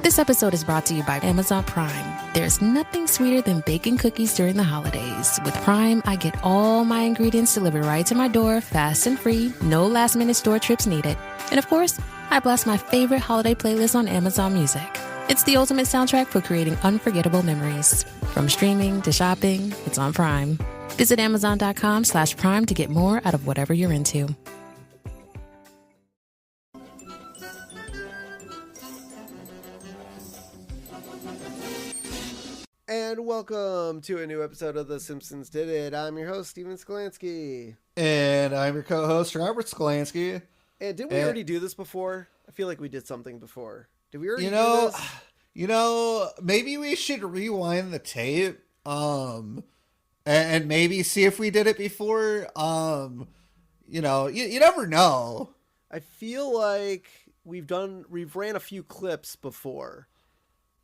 This episode is brought to you by Amazon Prime. There's nothing sweeter than baking cookies during the holidays. With Prime, I get all my ingredients delivered right to my door, fast and free, no last-minute store trips needed. And of course, I blast my favorite holiday playlist on Amazon Music. It's the ultimate soundtrack for creating unforgettable memories. From streaming to shopping, it's on Prime. Visit Amazon.com/Prime to get more out of whatever you're into. And welcome to a new episode of The Simpsons Did It. I'm your host, Steven Skolansky. And I'm your co-host, Robert Skolansky. And did we already do this before? I feel like we did something before. Did we already do this? Maybe we should rewind the tape and maybe see if we did it before. You never know. I feel like we've ran a few clips before,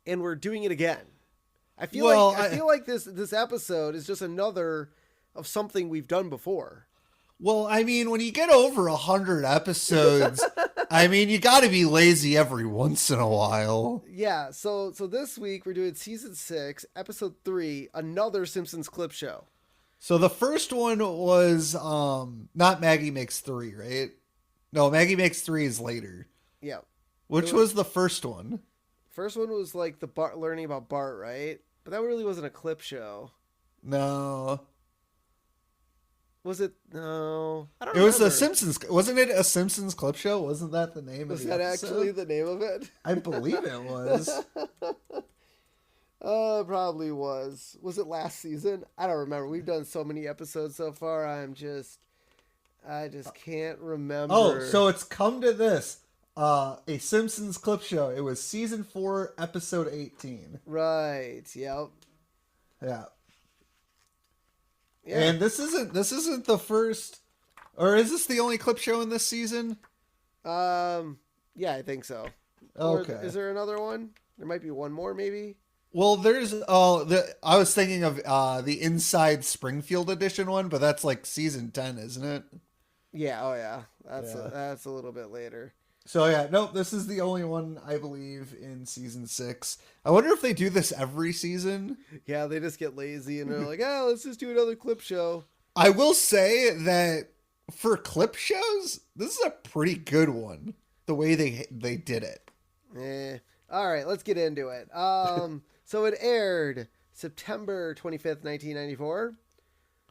and we're doing it again. I feel like this episode is just another of something we've done before. Well, I mean, when you get over 100 episodes, I mean, you got to be lazy every once in a while. Yeah. So this week we're doing season 6, episode 3, Another Simpsons Clip Show. So the first one was not Maggie Makes 3, right? No, Maggie Makes 3 is later. Yeah. Which was the first one? First one was like the Bart learning about Bart, right? But that really wasn't a clip show. No. Was it? No. I don't know. It was remember. a Simpsons. Wasn't it a Simpsons clip show? Wasn't that the name of the episode? Was that actually the name of it? I believe it was. Probably was. Was it last season? I don't remember. We've done so many episodes so far. I just can't remember. Oh, so it's come to this. A Simpsons clip show. It was season 4, episode 18. Right. Yep. Yeah. And this isn't the first, or is this the only clip show in this season? Yeah, I think so. Okay. Or is there another one? There might be one more, maybe. Well, I was thinking of the Inside Springfield edition one, but that's like season 10, isn't it? Yeah. Oh yeah. That's a little bit later. So yeah, nope, this is the only one, I believe, in season 6. I wonder if they do this every season. Yeah, they just get lazy and they're like, oh, let's just do another clip show. I will say that for clip shows, this is a pretty good one, the way they did it. All right, let's get into it. So it aired September 25th, 1994.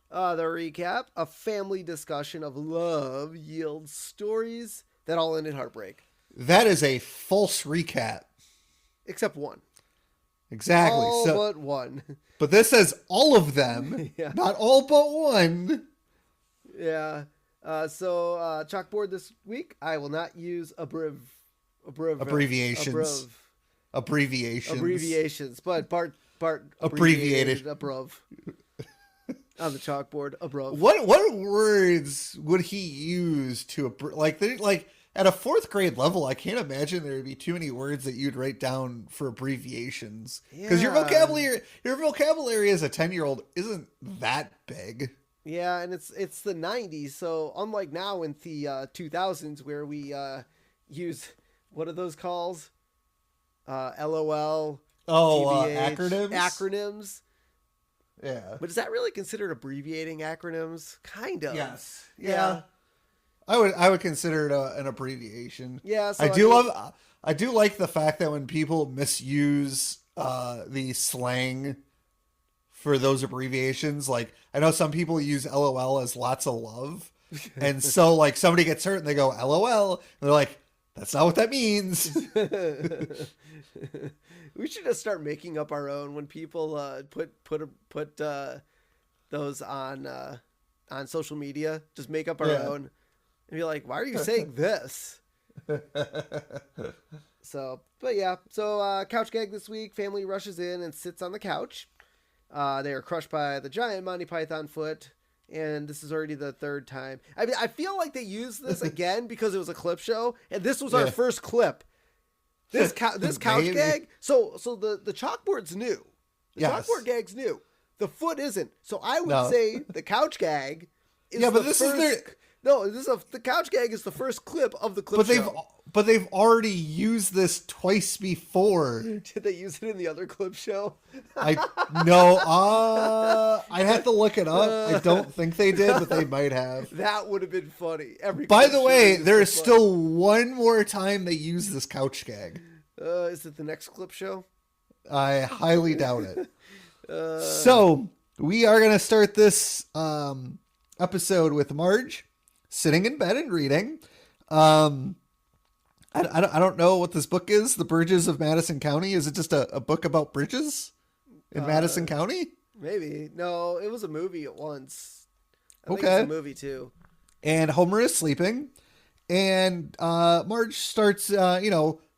The recap, a family discussion of love yields stories that all end in heartbreak. That is a false recap. Except one. Exactly. All but one. But this says all of them, yeah. Not all but one. Yeah. So chalkboard this week, I will not use abbreviations. Abbreviations, but Bart abbreviated above on the chalkboard above. What words would he use to like at a 4th grade level? I can't imagine there would be too many words that you'd write down for abbreviations, because your vocabulary as a 10-year-old isn't that big. Yeah, and it's the 90s, so unlike now in the 2000s where we use, what are those calls? LOL. TBH, acronyms. Yeah. But is that really considered abbreviating acronyms? Kind of. Yes. Yeah. I would consider it an abbreviation. Yeah. So I do like the fact that when people misuse the slang for those abbreviations, like I know some people use LOL as lots of love. And so like somebody gets hurt and they go LOL, and they're like, that's not what that means. We should just start making up our own when people put those on social media. Just make up our own and be like, why are you saying this? So couch gag this week. Family rushes in and sits on the couch. They are crushed by the giant Monty Python foot. And this is already the 3rd time. I mean, I feel like they used this again because it was a clip show, and this was our first clip. This couch gag. So the chalkboard's new. The chalkboard gag's new. The foot isn't. So I would say the couch gag is No, the couch gag is the first clip of the clip show. But they've already used this twice before. Did they use it in the other clip show? I'd have to look it up. I don't think they did, but they might have. That would have been funny. By the way, there is still one more time they use this couch gag. Is it the next clip show? I highly doubt it. So we are going to start this episode with Marge sitting in bed and reading. I don't know what this book is. The Bridges of Madison County. Is it just a book about bridges in Madison County? Maybe. No, it was a movie at once. I think Okay. it's a movie too. And Homer is sleeping, and Marge starts,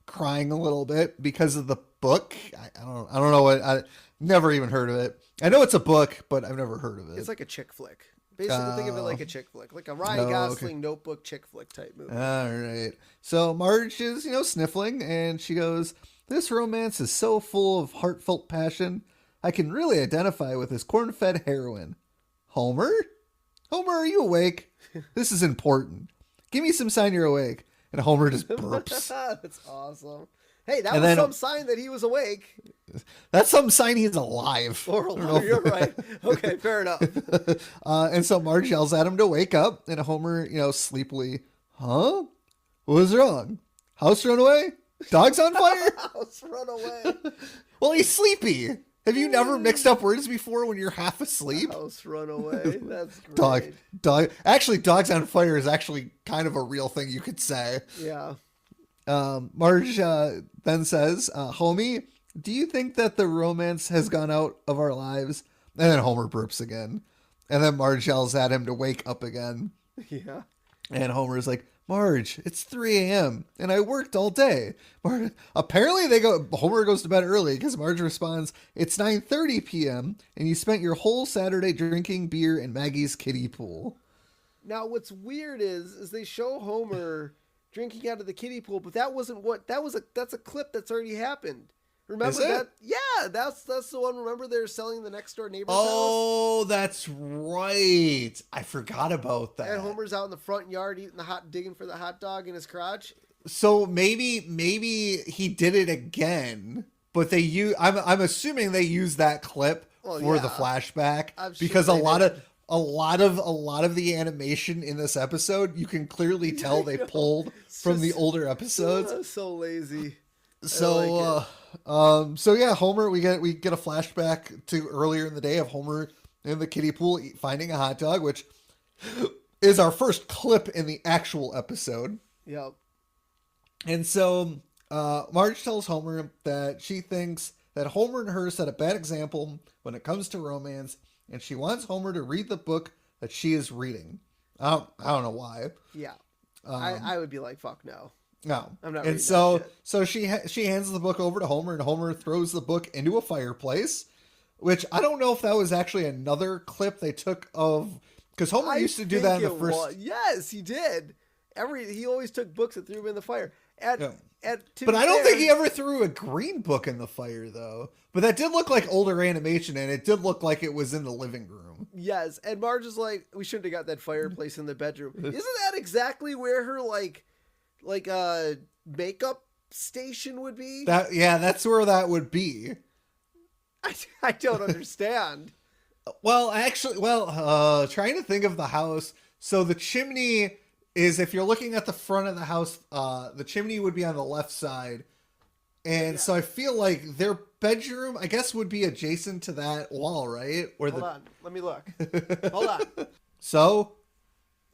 crying a little bit because of the book. I don't know what. I never even heard of it. I know it's a book, but I've never heard of it. It's like a chick flick. Basically, think of it like a chick flick, like a Ryan Gosling Notebook chick flick type movie. All right. So Marge is, sniffling, and she goes, "This romance is so full of heartfelt passion. I can really identify with this corn-fed heroine." Homer? Homer, are you awake? This is important. Give me some sign you're awake. And Homer just burps. That's awesome. Hey, that was some sign that he was awake. That's some sign he's alive. You're right. Okay, fair enough. And so Marge yells at him to wake up, and Homer, sleepily, "Huh? What was wrong? House run away? Dogs on fire?" House run away. Well, he's sleepy. Have you never mixed up words before when you're half asleep? House run away. That's great. Dog. Actually, dogs on fire is actually kind of a real thing you could say. Yeah. Marge then says, "Homie, do you think that the romance has gone out of our lives?" And then Homer burps again. And then Marge yells at him to wake up again. Yeah. And Homer's like, "Marge, it's 3 a.m. and I worked all day." Apparently Homer goes to bed early because Marge responds, "It's 9:30 p.m. and you spent your whole Saturday drinking beer in Maggie's kiddie pool." Now, what's weird is they show Homer drinking out of the kiddie pool, but that's a clip that's already happened. Remember that? Yeah, that's the one. Remember they're selling the next door neighbor's house? That's right. I forgot about that. And Homer's out in the front yard digging for the hot dog in his crotch. So maybe he did it again, but I'm assuming they used that clip for the flashback because a lot of the animation in this episode, you can clearly tell they pulled from the older episodes. So lazy. So yeah, Homer, we get a flashback to earlier in the day of Homer in the kiddie pool finding a hot dog, which is our first clip in the actual episode. Yep. And so Marge tells Homer that she thinks that Homer and her set a bad example when it comes to romance, and she wants Homer to read the book that she is reading. I don't know why. Yeah. I would be like, fuck no. No. I'm not reading that shit. So she hands the book over to Homer, and Homer throws the book into a fireplace, which I don't know if that was actually another clip they took of, because Homer used to do that in the first. Yes, he did. He always took books and threw them in the fire. But I don't think he ever threw a green book in the fire, though. But that did look like older animation, and it did look like it was in the living room. Yes, and Marge is like, we shouldn't have got that fireplace in the bedroom. Isn't that exactly where her makeup station would be? That's where that would be. I don't understand. Trying to think of the house. So the chimney is, if you're looking at the front of the house, the chimney would be on the left side. And so I feel like their bedroom, I guess, would be adjacent to that wall, right? Hold on. Let me look. Hold on. So?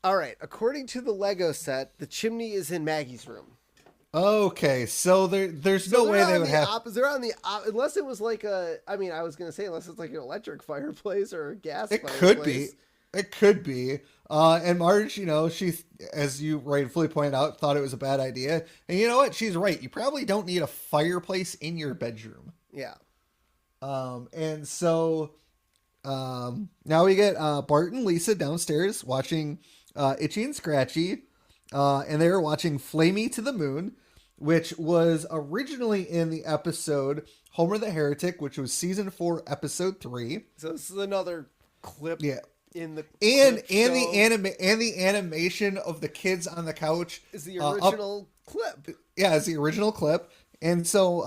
All right. According to the Lego set, the chimney is in Maggie's room. Okay. So there's no way they would have... They're on the... unless it was like a... I mean, I was going to say, unless it's like an electric fireplace or a gas fireplace. It could be. And Marge, she, as you rightfully pointed out, thought it was a bad idea. And you know what? She's right. You probably don't need a fireplace in your bedroom. Yeah. And so now we get Bart and Lisa downstairs watching Itchy and Scratchy. And they're watching Flay Me to the Moon, which was originally in the episode Homer the Heretic, which was season 4, episode 3. So this is another clip. Yeah. in the the animation of the kids on the couch is the original clip. Yeah, it's the original clip. And so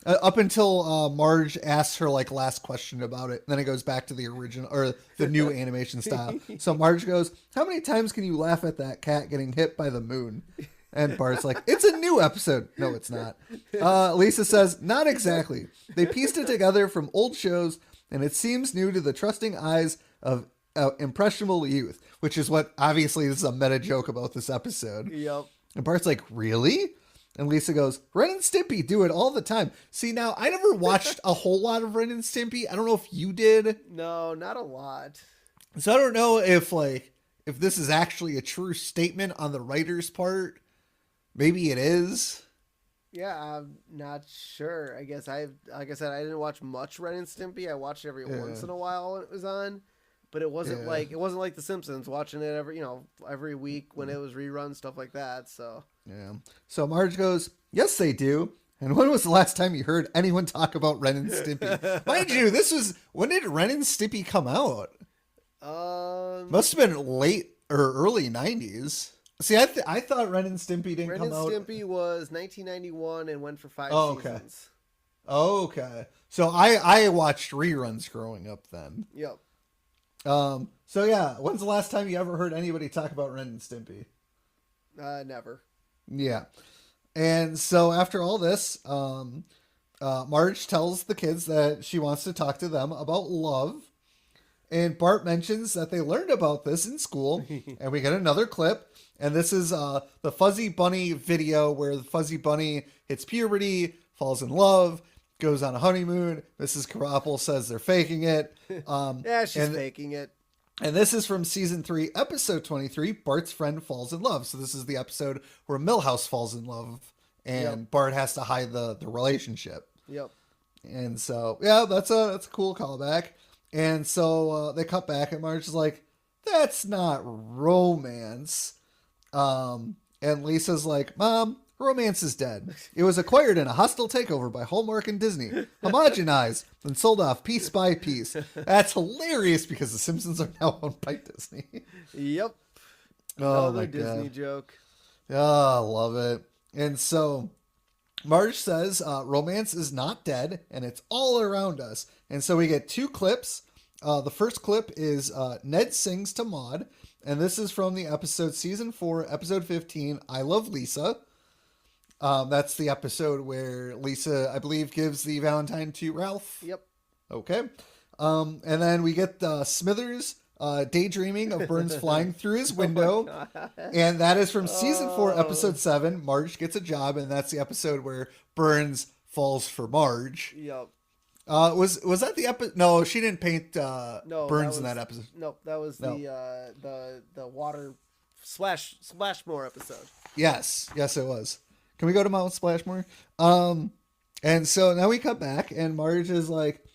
up until Marge asks her like last question about it, then it goes back to the original or the new animation style. So Marge goes, "How many times can you laugh at that cat getting hit by the moon?" And Bart's like, "It's a new episode." No, it's not. Lisa says, "Not exactly. They pieced it together from old shows, and it seems new to the trusting eyes of impressionable youth," which is what, obviously, this is a meta joke about this episode. Yep. And Bart's like, "Really?" And Lisa goes, "Ren and Stimpy do it all the time." See, now, I never watched a whole lot of Ren and Stimpy. I don't know if you did. No, not a lot. So I don't know if this is actually a true statement on the writer's part. Maybe it is. Yeah, I'm not sure. I guess like I said, I didn't watch much Ren and Stimpy. I watched it every once in a while when it was on, but it wasn't like The Simpsons, watching it every week when it was rerun, stuff like that. So yeah. So Marge goes, "Yes, they do. And when was the last time you heard anyone talk about Ren and Stimpy?" Mind you, when did Ren and Stimpy come out? Must have been late or early 90s. See, I thought Ren and Stimpy didn't come out. Ren and Stimpy was 1991 and went for 5 seasons. Oh, okay. So I watched reruns growing up then. Yep. So yeah, when's the last time you ever heard anybody talk about Ren and Stimpy? Never. Yeah. And so after all this, Marge tells the kids that she wants to talk to them about love. And Bart mentions that they learned about this in school. And we get another clip. And this is the Fuzzy Bunny video where the Fuzzy Bunny hits puberty, falls in love, goes on a honeymoon. Mrs. Krabappel says they're faking it. Yeah, she's faking it. And this is from season 3, episode 23, Bart's Friend Falls in Love. So this is the episode where Milhouse falls in love and Bart has to hide the relationship. Yep. And so, yeah, that's a cool callback. And so they cut back and Marge is like, "That's not romance." And Lisa's like, "Mom, romance is dead. It was acquired in a hostile takeover by Hallmark and Disney, homogenized, and sold off piece by piece." That's hilarious because the Simpsons are now owned by Disney. Yep. Oh, my Disney God. joke. Oh, I love it. And so Marge says romance is not dead and it's all around us. And so we get 2 clips. The first clip is Ned sings to Maude. And this is from the episode season 4, episode 15, I Love Lisa. That's the episode where Lisa, I believe, gives the Valentine to Ralph. Yep. Okay. And then we get Smithers daydreaming of Burns flying through his window. And that is from season 4, episode 7, Marge Gets a Job. And that's the episode where Burns falls for Marge. Yep. Was that the episode? No, she didn't paint Burns in that episode. Nope, that was the water Splashmore episode. Yes, it was. Can we go to Mount Splashmore? And so now we cut back, and Marge is like,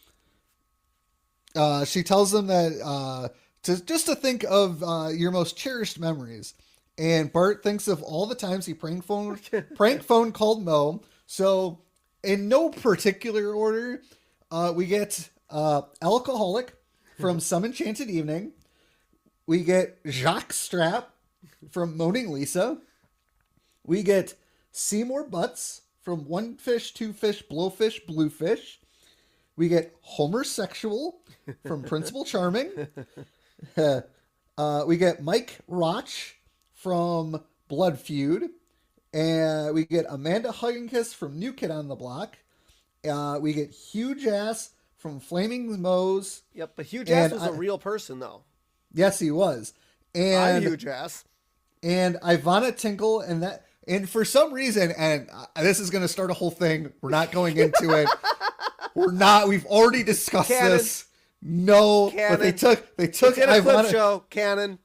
she tells them that to think of your most cherished memories. And Bart thinks of all the times he prank phone called Mo. So in no particular order, we get Alcoholic from Some Enchanted Evening. We get Jacques Strap from Moaning Lisa. We get Seymour Butts from One Fish, Two Fish, Blowfish, Bluefish. We get Homer Sexual from Principal Charming. We get Mike Roch from Blood Feud. And we get Amanda Hugginkiss from New Kid on the Block. We get Huge Ass from Flaming Moe's. Yep, but Huge Ass was a real person, though. Yes, he was. And I'm Huge Ass. And Ivana Tinkle, and for some reason, and this is going to start a whole thing. We're not going into it. We've already discussed this. No, Canon. But they took it's in a Ivana. clip show. Canon.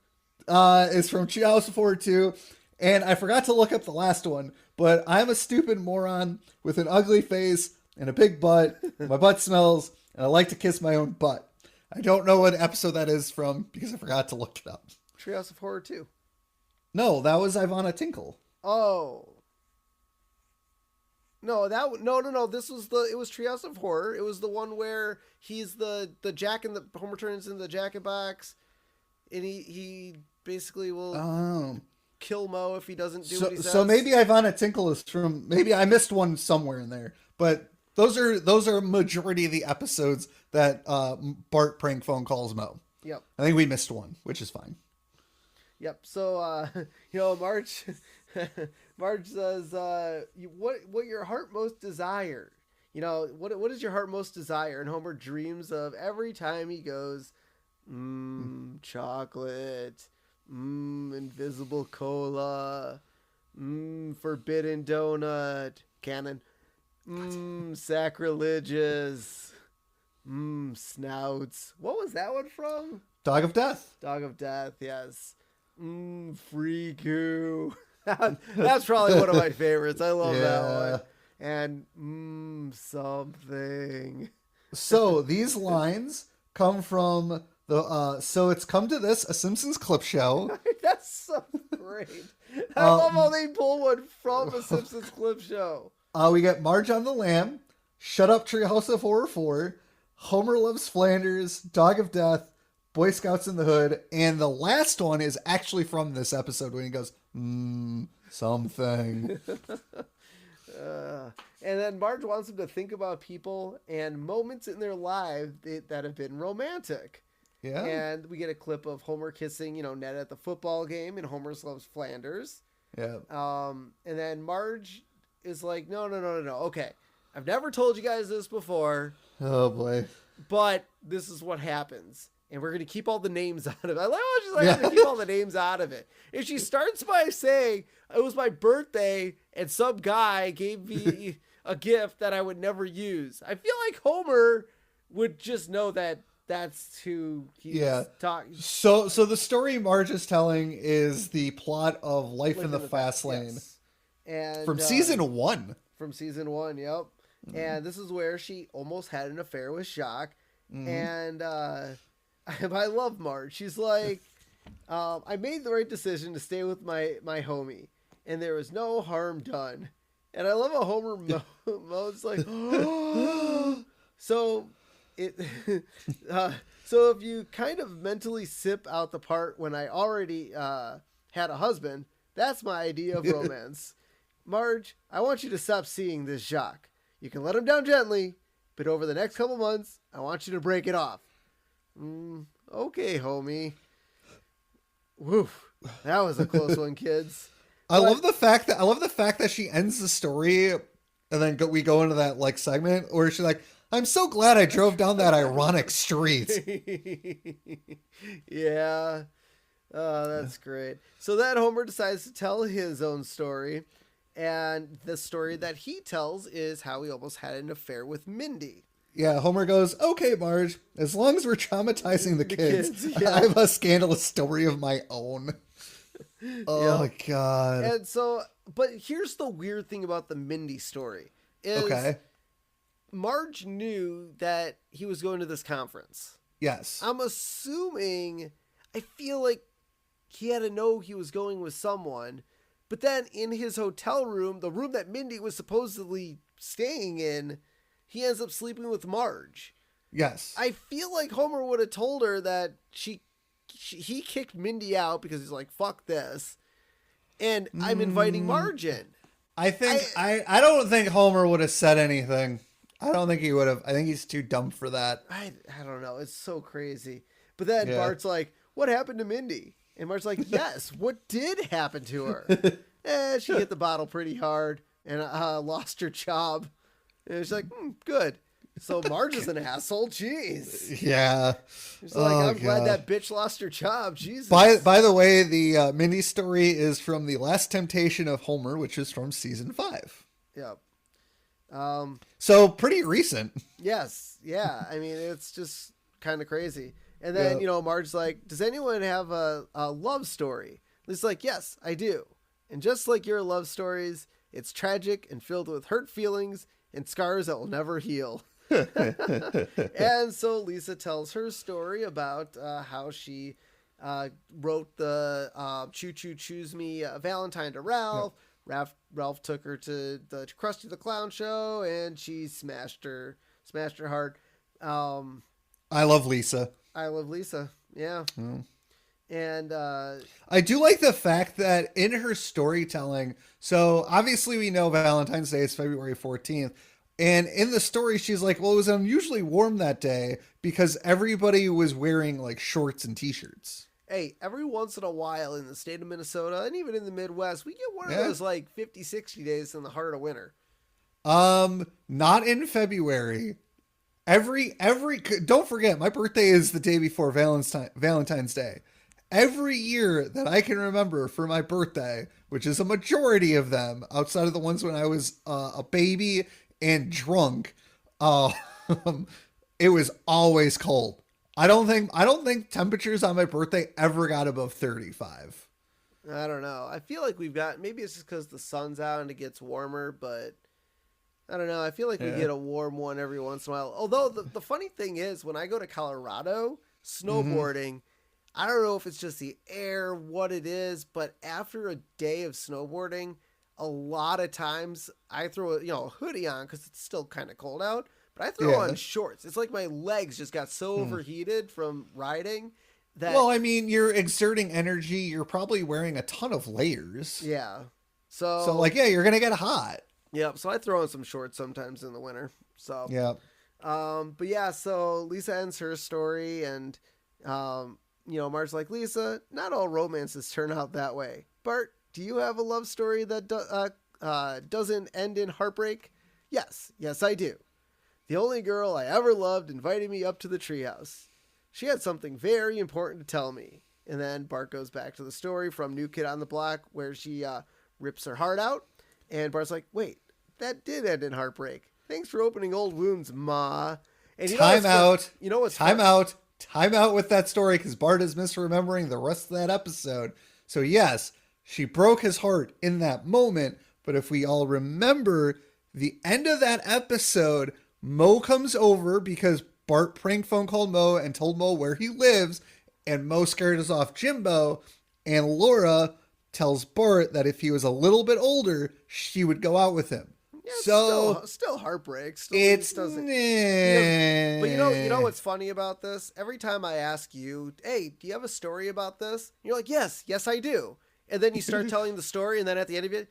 Is from 2004 too. And I forgot to look up the last one, but I'm a stupid moron with an ugly face and a big butt. My butt smells, and I like to kiss my own butt. I don't know what episode that is from because I forgot to look it up. Treehouse of Horror 2. No, that was Ivana Tinkle. Oh. No, no. It was Treehouse of Horror. It was the one where he's the Jack in the Homer turns into the Jack in the Box. and he basically will Oh. kill Moe if he doesn't do what he says. So maybe Ivana Tinkle is from, maybe I missed one somewhere in there, but those are majority of the episodes that Bart prank phone calls Moe. Yep. I think we missed one, which is fine. Yep. So Marge Marge says, what your heart most desire? What is your heart most desire? And Homer dreams of every time he goes, chocolate, invisible cola, forbidden donut, canon, sacrilegious, snouts. What was that one from? Dog of Death. Dog of Death, yes. Free goo. That's probably one of my favorites. I love that one. And something. So these lines come from the so it's come to this, a Simpsons clip show. That's so great. I love how they pull one from a Simpsons clip show. We get Marge on the Lam, Shut Up Treehouse of Horror 4, Homer Loves Flanders, Dog of Death, Boy Scouts in the Hood, and the last one is actually from this episode when he goes, something. And then Marge wants him to think about people and moments in their lives that have been romantic. Yeah. And we get a clip of Homer kissing, Ned at the football game, and Homer Loves Flanders. Yeah. And then Marge is like, no. Okay, I've never told you guys this before. Oh boy. But this is what happens. And we're going to keep all the names out of it. I love how she's like, I'm going to keep all the names out of it. And she starts by saying, it was my birthday and some guy gave me a gift that I would never use. I feel like Homer would just know that that's who he's talking. So the story Marge is telling is the plot of Life in the Fast Lane. Yes. And from season 1. From season 1, yep. Mm-hmm. And this is where she almost had an affair with Jacques. Mm-hmm. And I love Marge. She's like, I made the right decision to stay with my homie, and there was no harm done. And I love how Homer Moe's like, so if you kind of mentally sip out the part when I already had a husband, that's my idea of romance. Marge, I want you to stop seeing this Jacques. You can let him down gently, but over the next couple months, I want you to break it off. Okay, homie. Woof. That was a close one, kids. I love the fact that she ends the story, and then we go into that like segment where she's like, "I'm so glad I drove down that ironic street." Yeah. Oh, that's great. So then Homer decides to tell his own story, and the story that he tells is how he almost had an affair with Mindy. Yeah, Homer goes, okay, Marge, as long as we're traumatizing the kids, I have a scandalous story of my own. Oh, my God. And so, but here's the weird thing about the Mindy story. Is Marge knew that he was going to this conference. Yes. I'm assuming, I feel like he had to know he was going with someone, but then in his hotel room, the room that Mindy was supposedly staying in, he ends up sleeping with Marge. Yes. I feel like Homer would have told her that he kicked Mindy out because he's like, fuck this. And I'm inviting Marge in. I don't think Homer would have said anything. I don't think he would have. I think he's too dumb for that. I don't know. It's so crazy. But then Bart's like, what happened to Mindy? And Marge's like, yes, what did happen to her? She hit the bottle pretty hard and lost her job. And it's like, good. So Marge is an asshole. Jeez. Yeah. She's like, I'm glad that bitch lost her job. Jesus. By the way, the Mindy story is from The Last Temptation of Homer, which is from season 5. Yep. So pretty recent. Yes. Yeah. I mean, it's just kind of crazy. And then, Marge's like, does anyone have a love story? It's like, yes, I do. And just like your love stories, it's tragic and filled with hurt feelings and scars that will never heal. And so Lisa tells her story about how she wrote the Choo Choo Choose Me Valentine to Ralph. Yep. Ralph took her to the Krusty the Clown show, and she smashed her heart. I love Lisa. Yeah. And I do like the fact that in her storytelling, so obviously we know Valentine's Day is February 14th. And in the story, she's like, well, it was unusually warm that day because everybody was wearing like shorts and t-shirts. hey, every once in a while in the state of Minnesota and even in the Midwest, we get one of those like 50, 60 days in the heart of winter. Not in February. Every don't forget, my birthday is the day before Valentine's Day. Every year that I can remember for my birthday, which is a majority of them outside of the ones when I was a baby and drunk, uh, it was always cold. I don't think temperatures on my birthday ever got above 35. I don't know. I feel like we've got, maybe it's just because the sun's out and it gets warmer, but I don't know. I feel like we get a warm one every once in a while. Although the funny thing is, when I go to Colorado snowboarding, I don't know if it's just the air, what it is, but after a day of snowboarding, a lot of times I throw a hoodie on because it's still kind of cold out, but I throw on shorts. It's like my legs just got so overheated from riding that. Well, I mean, you're exerting energy. You're probably wearing a ton of layers. Yeah. So like, yeah, you're gonna get hot. Yep. So I throw in some shorts sometimes in the winter. So yeah. But yeah, so Lisa ends her story, and Marge's like, Lisa, not all romances turn out that way. Bart, do you have a love story that doesn't end in heartbreak? Yes, I do. The only girl I ever loved invited me up to the treehouse. She had something very important to tell me. And then Bart goes back to the story from New Kid on the Block where she rips her heart out. And Bart's like, wait, that did end in heartbreak. Thanks for opening old wounds, Ma. And Time out. Time out with that story because Bart is misremembering the rest of that episode. So yes, she broke his heart in that moment. But if we all remember the end of that episode, Mo comes over because Bart prank phone called Mo and told Mo where he lives. And Mo scared us off Jimbo. And Laura tells Bart that if he was a little bit older, she would go out with him. Yeah, so still heartbreak. It's doesn't. Nah. But you know what's funny about this? Every time I ask you, hey, do you have a story about this? You're like, yes, I do. And then you start telling the story, and then at the end of it,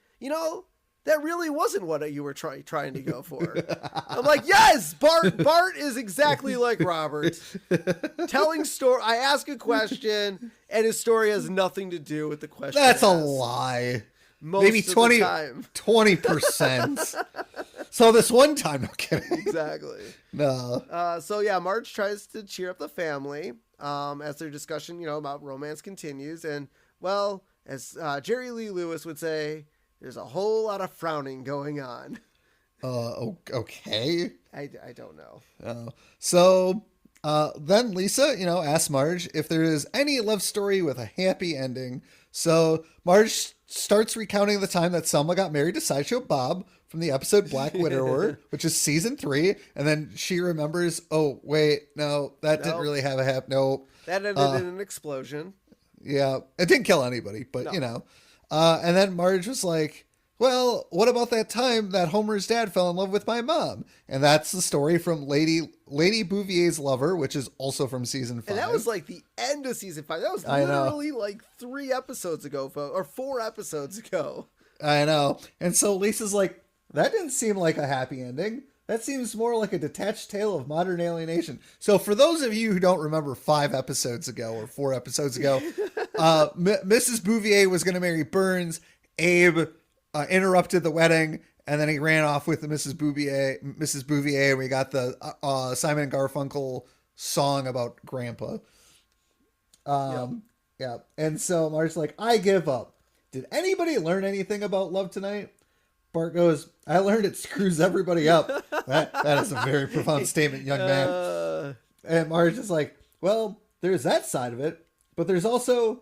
that really wasn't what you were trying to go for. I'm like, yes, Bart is exactly like Robert. Telling story. I ask a question, and his story has nothing to do with the question. That's a lie. Maybe 20%. So this one time, no kidding. Exactly. No. So yeah, Marge tries to cheer up the family as their discussion, about romance continues. And well, as Jerry Lee Lewis would say, there's a whole lot of frowning going on. Okay. I don't know. So then Lisa, asks Marge if there is any love story with a happy ending. So Marge starts recounting the time that Selma got married to Sideshow Bob from the episode Black Widower, which is season 3. And then she remembers, oh, wait, no, that didn't really have a Nope. That ended in an explosion. Yeah. It didn't kill anybody, but, and then Marge was like, well, what about that time that Homer's dad fell in love with my mom? And that's the story from Lady Bouvier's Lover, which is also from season 5. And that was like the end of season 5. That was literally like 3 episodes ago, or 4 episodes ago. I know. And so Lisa's like, that didn't seem like a happy ending. That seems more like a detached tale of modern alienation. So for those of you who don't remember 5 episodes ago or 4 episodes ago, Mrs. Bouvier was going to marry Burns. Abe interrupted the wedding, and then he ran off with Mrs. Bouvier, and we got the Simon and Garfunkel song about Grandpa. Yeah. And so Marge's like, I give up. Did anybody learn anything about love tonight? Bart goes, I learned it screws everybody up. That is a very profound statement, young man. And Marge is like, well, there's that side of it, but there's also,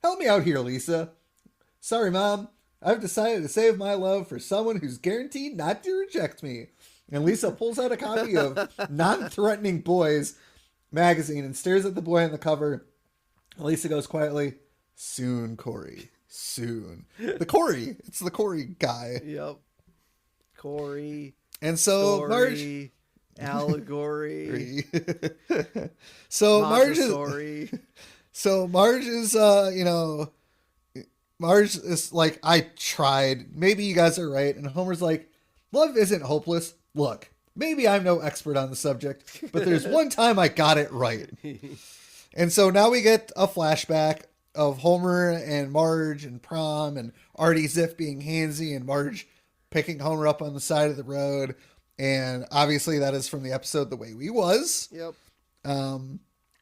help me out here, Lisa. Sorry, Mom. I've decided to save my love for someone who's guaranteed not to reject me. And Lisa pulls out a copy of Non-Threatening Boys magazine and stares at the boy on the cover. Lisa goes quietly, soon, Corey. Soon. It's the Corey guy. Yep. Corey. And so story, Marge. Allegory. So Marge So Marge is, Marge is like, I tried. Maybe you guys are right. And Homer's like, love isn't hopeless. Look, maybe I'm no expert on the subject, but there's one time I got it right. And so now we get a flashback of Homer and Marge and prom and Artie Ziff being handsy and Marge picking Homer up on the side of the road. And obviously that is from the episode The Way We Was. Yep.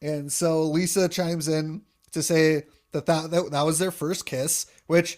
And so Lisa chimes in to say that was their first kiss, which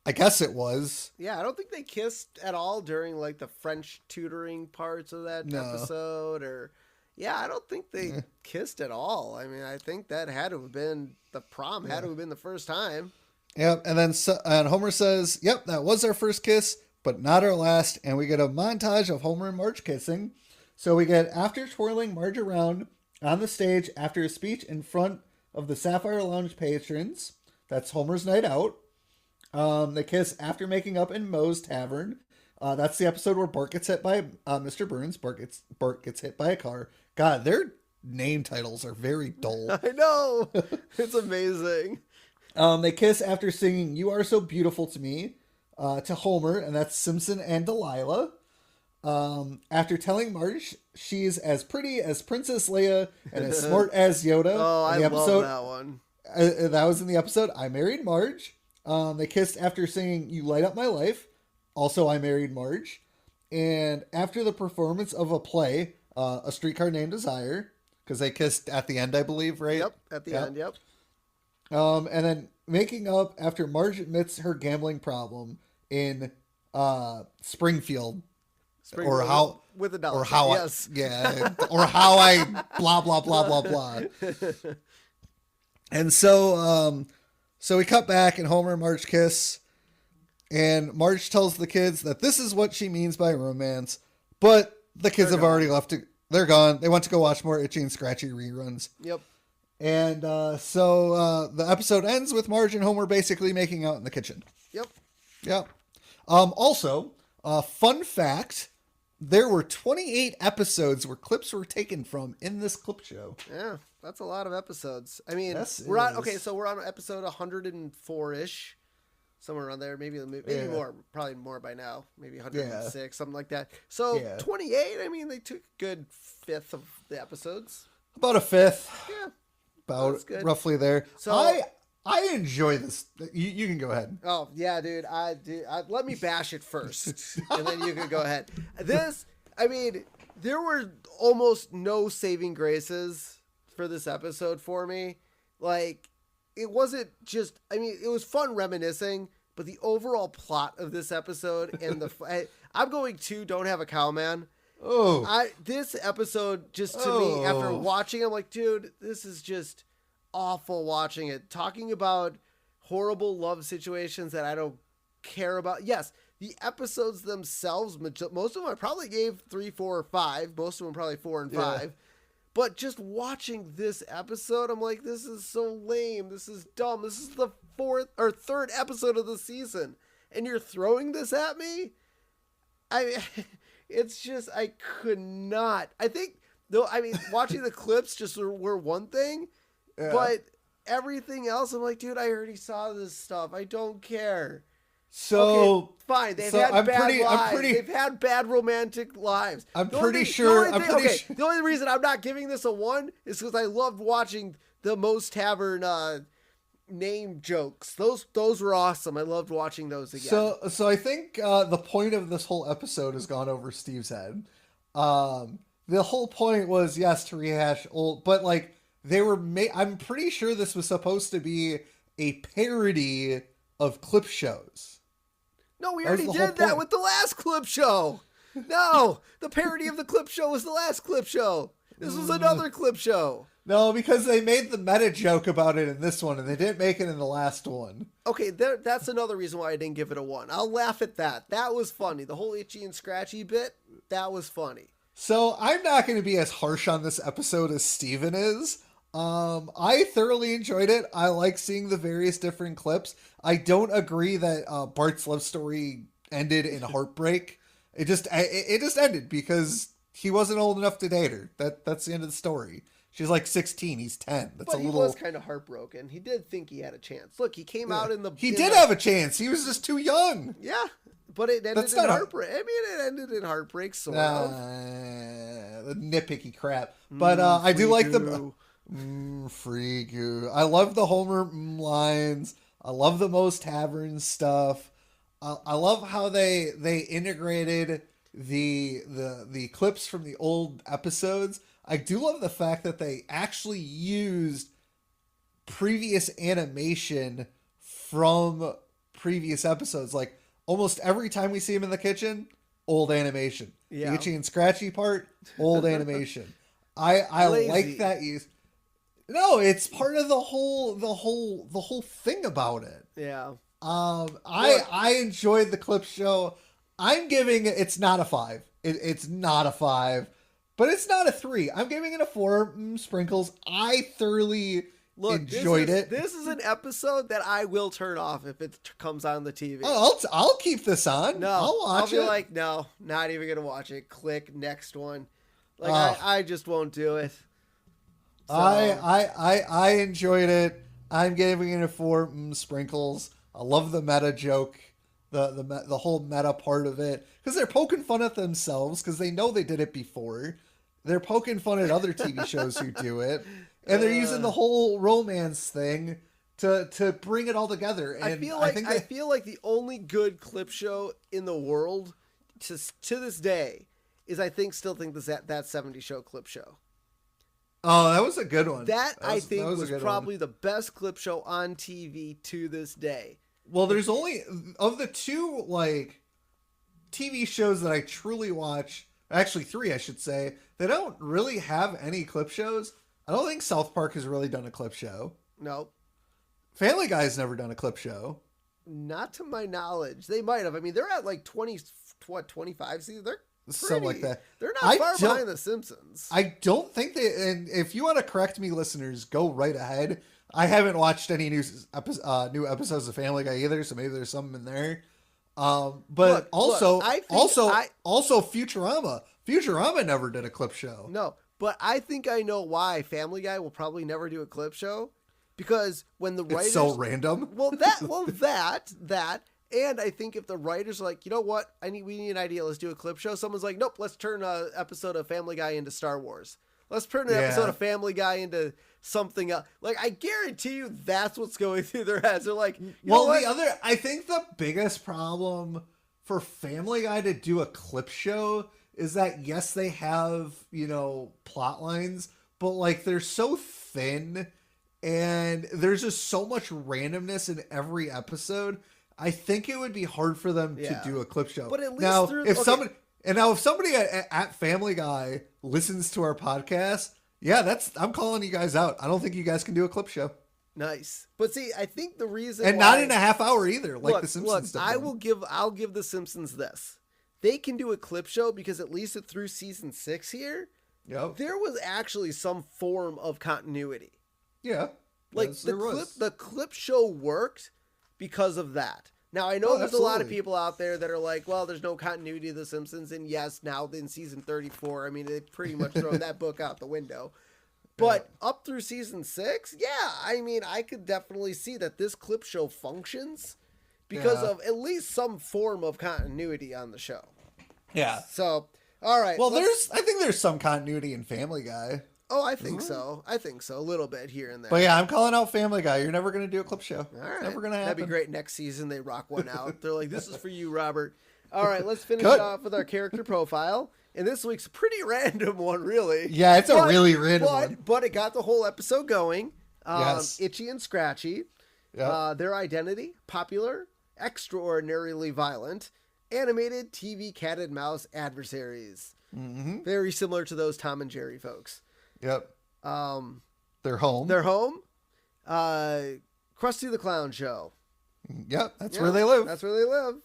I guess it was. Yeah, I don't think they kissed at all during like the French tutoring parts of that episode, or I don't think they kissed at all. I mean, I think that had to have been the prom, had to have been the first time. Yep, and then and Homer says, "Yep, that was our first kiss, but not our last." And we get a montage of Homer and Marge kissing. So we get after twirling Marge around on the stage after a speech in front of the Sapphire Lounge patrons. That's Homer's night out. They kiss after making up in Moe's Tavern. That's the episode where Bart gets hit by Mr. Burns. Bart gets hit by a car. God, their name titles are very dull. I know. It's amazing. They kiss after singing You Are So Beautiful to Me to Homer, and that's Simpson and Delilah. After telling Marge she's as pretty as Princess Leia and as smart as Yoda. Oh, I love that one. That was in the episode I Married Marge. They kissed after singing You Light Up My Life. Also, I Married Marge. And after the performance of a play, A Streetcar Named Desire, because they kissed at the end, I believe, right? Yep, at the end, yep. And then making up after Marge admits her gambling problem in Springfield. Or how with a dollar, or how yes. Or how I blah blah blah blah blah. And so we cut back and Homer and Marge kiss, and Marge tells the kids that this is what she means by romance, but the kids have already left. They're gone. They went to go watch more Itchy and Scratchy reruns. Yep. And so the episode ends with Marge and Homer basically making out in the kitchen. Yep. Yep. Also, fun fact. There were 28 episodes where clips were taken from in this clip show. Yeah, that's a lot of episodes. I mean, Yes, we're on episode 104-ish, somewhere around there. Maybe more, probably more by now. Maybe 106, something like that. So 28. I mean, they took a good fifth of the episodes. About a fifth. Yeah, about roughly there. So I enjoy this. You can go ahead. Oh, yeah, dude. Let me bash it first, and then you can go ahead. There were almost no saving graces for this episode for me. Like, it wasn't just, it was fun reminiscing, but the overall plot of this episode and I'm going to Don't Have a Cow Man. Oh. This episode, just to me, after watching, I'm like, dude, this is just awful watching it. Talking about horrible love situations that I don't care about. Yes, the episodes themselves, most of them I probably gave 3, 4, or 5. Most of them probably 4 and 5. But just watching this episode, I'm like, this is so lame. This is dumb. This is the 3rd episode of the season, and you're throwing this at me? It's just, I could not. I think, though, watching the clips just were one thing. Yeah. But everything else, I'm like, dude, I already saw this stuff. I don't care. So okay, fine, they've had bad lives. They've had bad romantic lives. I'm pretty sure. The only reason I'm not giving this a 1 is because I loved watching the Moe's Tavern name jokes. Those were awesome. I loved watching those again. So I think the point of this whole episode has gone over Steve's head. The whole point was, yes, to rehash old, but like. They were I'm pretty sure this was supposed to be a parody of clip shows. No, we already did that with the last clip show. No, the parody of the clip show was the last clip show. This was another clip show. No, because they made the meta joke about it in this one, and they didn't make it in the last one. Okay, that's another reason why I didn't give it a 1. I'll laugh at that. That was funny. The whole Itchy and Scratchy bit, that was funny. So I'm not going to be as harsh on this episode as Steven is. I thoroughly enjoyed it. I like seeing the various different clips. I don't agree that Bart's love story ended in heartbreak. It just ended because he wasn't old enough to date her. That's the end of the story. She's like 16. He's 10. That's but a he little. was kind of heartbroken. He did think he had a chance. Look, he came out in the. He did have a chance. He was just too young. Yeah, but it ended That's in not heartbreak. I mean, it ended in heartbreak, sort of. The nitpicky crap. But I do like the free goo. I love the Homer lines. I love the Moe's Tavern stuff. I love how they integrated the clips from the old episodes. I do love the fact that they actually used previous animation from previous episodes. Like almost every time we see him in the kitchen, old animation. Yeah. The itchy and scratchy part, old animation. I like that use. No, it's part of the whole thing about it. Yeah. I enjoyed the clip show. I'm giving it. It's not a 5. It's not a 5, but it's not a 3. I'm giving it a 4. Sprinkles. I thoroughly enjoyed it. This is an episode that I will turn off if it comes on the TV. Oh, I'll keep this on. No, I'll watch it. I'll be like, no, not even gonna watch it. Click next one. Like I just won't do it. So. I enjoyed it. I'm giving it a 4 sprinkles. I love the meta joke, the whole meta part of it, because they're poking fun at themselves because they know they did it before. They're poking fun at other TV shows who do it, and they're using the whole romance thing to bring it all together. And I feel like the only good clip show in the world to this day is that 70s Show clip show. Oh, that was a good one. I think was probably the best clip show on TV to this day. Well, there's only of the 2 like TV shows that I truly watch, actually 3 I should say, they don't really have any clip shows. I don't think South Park has really done a clip show. No. Family Guy's never done a clip show. Not to my knowledge. They might have. I mean, they're at like 25 seasons. They're something like that. They're not far behind the Simpsons. I don't think they. And if you want to correct me, listeners, go right ahead. I haven't watched any new episodes of Family Guy either, so maybe there's something in there. But also Futurama. Futurama never did a clip show. No, but I think I know why Family Guy will probably never do a clip show, because when the writers, it's so random. that. And I think if the writers are like, you know what, we need an idea, let's do a clip show. Someone's like, nope, let's turn an episode of Family Guy into Star Wars. Let's turn an episode of Family Guy into something else. Like, I guarantee you that's what's going through their heads. They're like, I think the biggest problem for Family Guy to do a clip show is that, yes, they have, plot lines, but like they're so thin and there's just so much randomness in every episode. I think it would be hard for them to do a clip show. But at least if somebody at Family Guy listens to our podcast, I'm calling you guys out. I don't think you guys can do a clip show. Nice. But see, I think the reason and not in a half hour either, like the Simpsons. I'll give the Simpsons this. They can do a clip show because at least through season 6 here, there was actually some form of continuity. Yeah. Like the clip show worked because of that. Now, I know there's a lot of people out there that are like, well, there's no continuity of The Simpsons. And yes, now in season 34, I mean, they've pretty much thrown that book out the window. But up through season 6, I mean, I could definitely see that this clip show functions because of at least some form of continuity on the show. Yeah. So, all right. Well, I think there's some continuity in Family Guy. Oh, I think so. A little bit here and there. But I'm calling out Family Guy. You're never going to do a clip show. All right. Never going to happen. That'd be great. Next season, they rock one out. They're like, this is for you, Robert. All right, let's finish off with our character profile. And this week's a pretty random one, really. Yeah, it's a really random one. But it got the whole episode going. Yes. Itchy and Scratchy. Yep. Their identity, popular, extraordinarily violent, animated TV cat and mouse adversaries. Mm-hmm. Very similar to those Tom and Jerry folks. Yep. They're home. Krusty the Clown Show. Yep, that's where they live. That's where they live.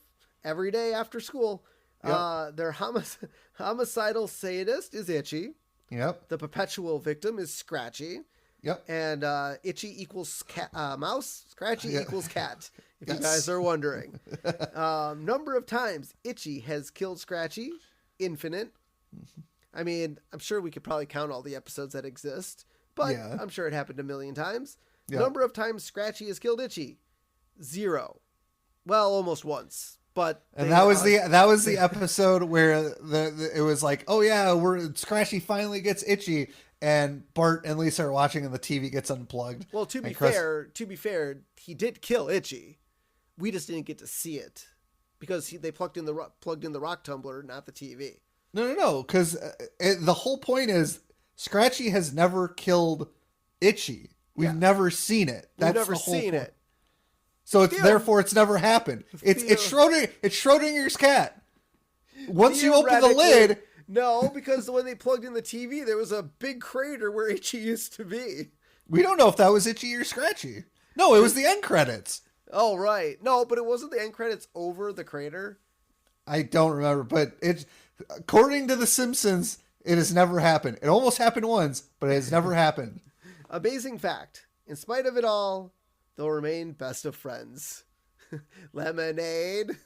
Every day after school. Yep. Their homicidal sadist is Itchy. Yep. The perpetual victim is Scratchy. Yep. And Itchy equals mouse. Scratchy equals cat. If you Yes. guys are wondering. Number of times Itchy has killed Scratchy, infinite. I mean, I'm sure we could probably count all the episodes that exist. but Yeah. I'm sure it happened a million times. Yeah. Number of times Scratchy has killed Itchy, 0. Well, almost once. But that was the episode where it was like, oh yeah, Scratchy finally gets Itchy, and Bart and Lisa are watching, and the TV gets unplugged. Well, to be fair, he did kill Itchy. We just didn't get to see it because they plugged in the rock tumbler, not the TV. No, because the whole point is Scratchy has never killed Itchy. We've never seen it. We've never seen it. So therefore it's never happened. It's Schrodinger's cat. Once you open the lid. No, because when they plugged in the TV, there was a big crater where Itchy used to be. We don't know if that was Itchy or Scratchy. No, it was the end credits. Oh, right. No, but it wasn't the end credits over the crater. I don't remember, but according to The Simpsons, it has never happened. It almost happened once, but it has never happened. Amazing fact. In spite of it all, they'll remain best of friends. Lemonade.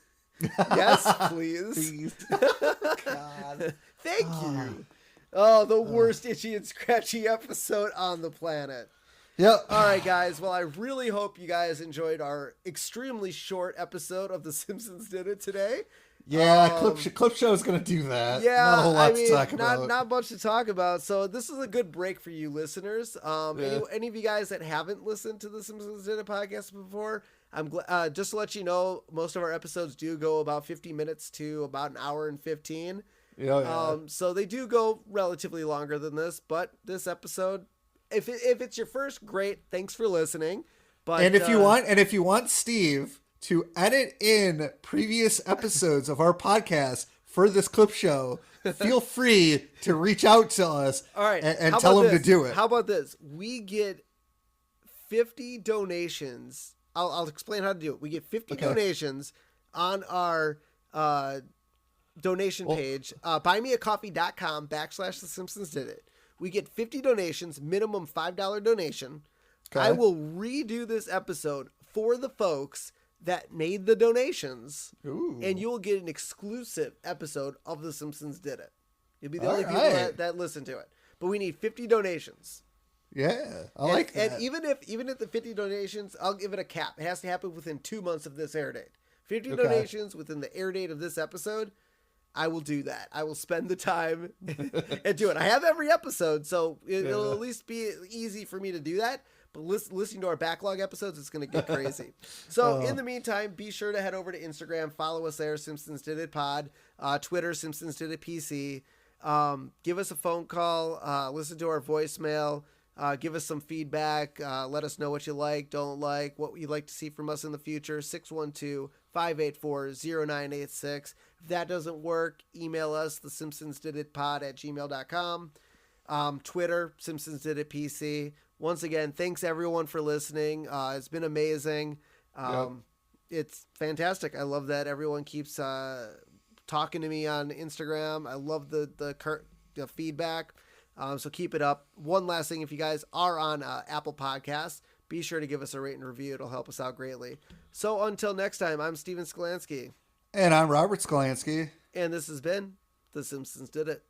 Yes, please. God. Thank you. Oh, the worst Itchy and Scratchy episode on the planet. Yep. All right, guys. Well, I really hope you guys enjoyed our extremely short episode of The Simpsons Did It today. Yeah, Clip Show is going to do that. Yeah, not a whole lot to talk about. Not much to talk about. So this is a good break for you listeners. Any of you guys that haven't listened to the Simpsons Did It podcast before, I'm glad. Just to let you know, most of our episodes do go about 50 minutes to about an hour and 15. Yeah. So they do go relatively longer than this, but this episode, if it's your first, great. Thanks for listening. But if you want Steve to edit in previous episodes of our podcast for this clip show, feel free to reach out to us. All right, and tell him to do it. How about this? We get 50 donations. I'll explain how to do it. We get 50 donations on our donation page, buymeacoffee.com/The Simpsons Did It. We get 50 donations, minimum $5 donation. Okay. I will redo this episode for the folks that made the donations. Ooh. And you will get an exclusive episode of The Simpsons Did It. You'll be the only people that listen to it. But we need 50 donations. Yeah, I like that. And even if the 50 donations, I'll give it a cap. It has to happen within 2 months of this air date. 50 donations within the air date of this episode, I will do that. I will spend the time and do it. I have every episode, so it'll at least be easy for me to do that. But listening to our backlog episodes, it's going to get crazy. So in the meantime, be sure to head over to Instagram. Follow us there, Simpsons Did It Pod. Twitter, Simpsons Did It PC. Give us a phone call. Listen to our voicemail. Give us some feedback. Let us know what you like, don't like, what you'd like to see from us in the future. 612-584-0986. If that doesn't work, email us, thesimpsonsdiditpod@gmail.com. Twitter, Simpsons Did It PC. Once again, thanks everyone for listening. It's been amazing. It's fantastic. I love that everyone keeps talking to me on Instagram. I love the feedback. So keep it up. One last thing, if you guys are on Apple Podcasts, be sure to give us a rate and review. It'll help us out greatly. So until next time, I'm Steven Skolansky. And I'm Robert Skolansky. And this has been The Simpsons Did It.